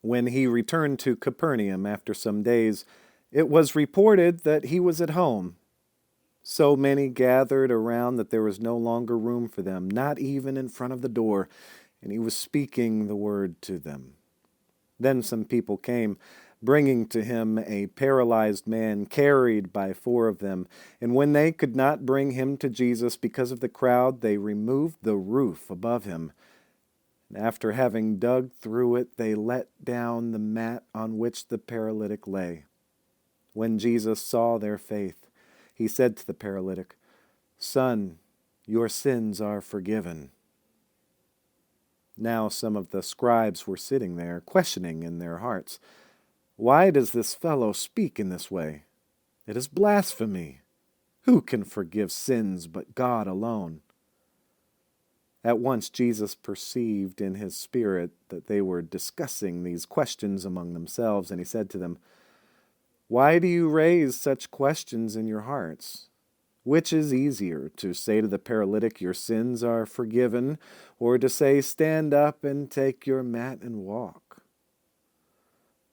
When he returned to Capernaum after some days, it was reported that he was at home. So many gathered around that there was no longer room for them, not even in front of the door, and he was speaking the word to them. Then some people came, bringing to him a paralyzed man carried by four of them. And when they could not bring him to Jesus because of the crowd, they removed the roof above him. And after having dug through it, they let down the mat on which the paralytic lay. When Jesus saw their faith, he said to the paralytic, "Son, your sins are forgiven." Now some of the scribes were sitting there, questioning in their hearts, "Why does this fellow speak in this way? It is blasphemy. Who can forgive sins but God alone?" At once Jesus perceived in his spirit that they were discussing these questions among themselves, and he said to them, "Why do you raise such questions in your hearts? Which is easier, to say to the paralytic, 'Your sins are forgiven,' or to say, 'Stand up and take your mat and walk'?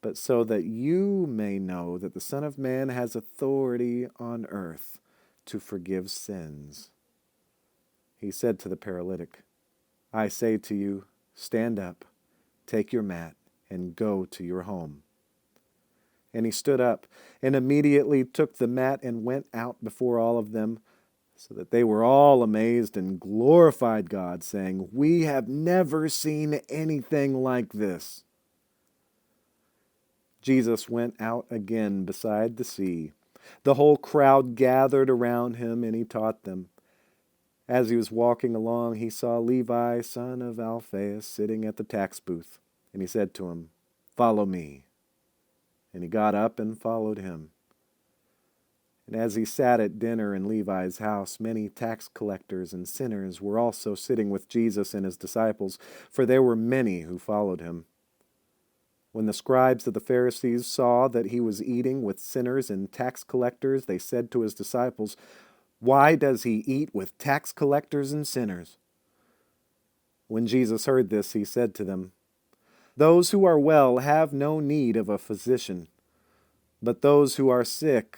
But so that you may know that the Son of Man has authority on earth to forgive sins." He said to the paralytic, "I say to you, stand up, take your mat, and go to your home." And he stood up, and immediately took the mat and went out before all of them, so that they were all amazed and glorified God, saying, "We have never seen anything like this." Jesus went out again beside the sea. The whole crowd gathered around him, and he taught them. As he was walking along, he saw Levi, son of Alphaeus, sitting at the tax booth, and he said to him, "Follow me." And he got up and followed him. And as he sat at dinner in Levi's house, many tax collectors and sinners were also sitting with Jesus and his disciples, for there were many who followed him. When the scribes of the Pharisees saw that he was eating with sinners and tax collectors, they said to his disciples, "Why does he eat with tax collectors and sinners?" When Jesus heard this, he said to them, "Those who are well have no need of a physician, but those who are sick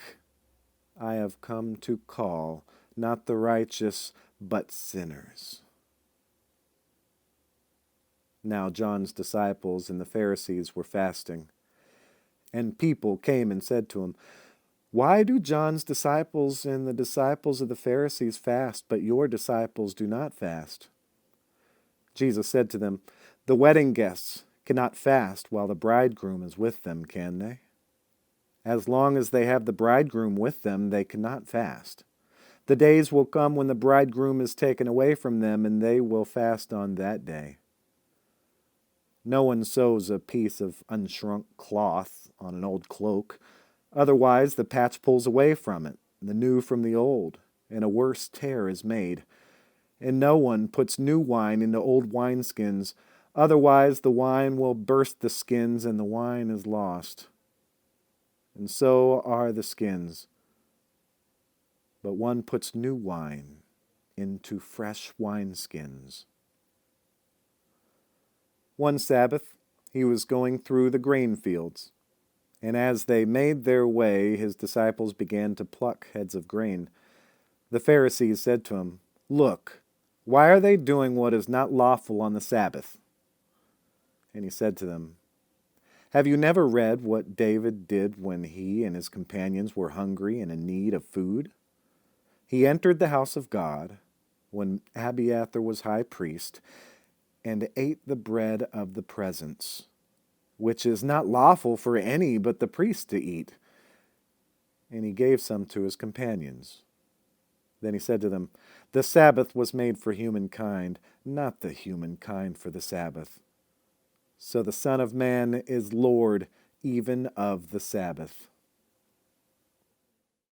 I have come to call, not the righteous, but sinners." Now John's disciples and the Pharisees were fasting, and people came and said to him, "Why do John's disciples and the disciples of the Pharisees fast, but your disciples do not fast?" Jesus said to them, "The wedding guests cannot fast while the bridegroom is with them, can they? As long as they have the bridegroom with them, they cannot fast. The days will come when the bridegroom is taken away from them, and they will fast on that day. No one sews a piece of unshrunk cloth on an old cloak. Otherwise the patch pulls away from it, the new from the old, and a worse tear is made. And no one puts new wine into old wineskins. Otherwise the wine will burst the skins, and the wine is lost. And so are the skins. But one puts new wine into fresh wineskins." One Sabbath he was going through the grain fields, and as they made their way, his disciples began to pluck heads of grain. The Pharisees said to him, "Look, why are they doing what is not lawful on the Sabbath?" And he said to them, "Have you never read what David did when he and his companions were hungry and in need of food? He entered the house of God when Abiathar was high priest, and ate the bread of the presence, which is not lawful for any but the priest to eat. And he gave some to his companions. Then he said to them, 'The Sabbath was made for humankind, not the humankind for the Sabbath. So the Son of Man is Lord even of the Sabbath.'"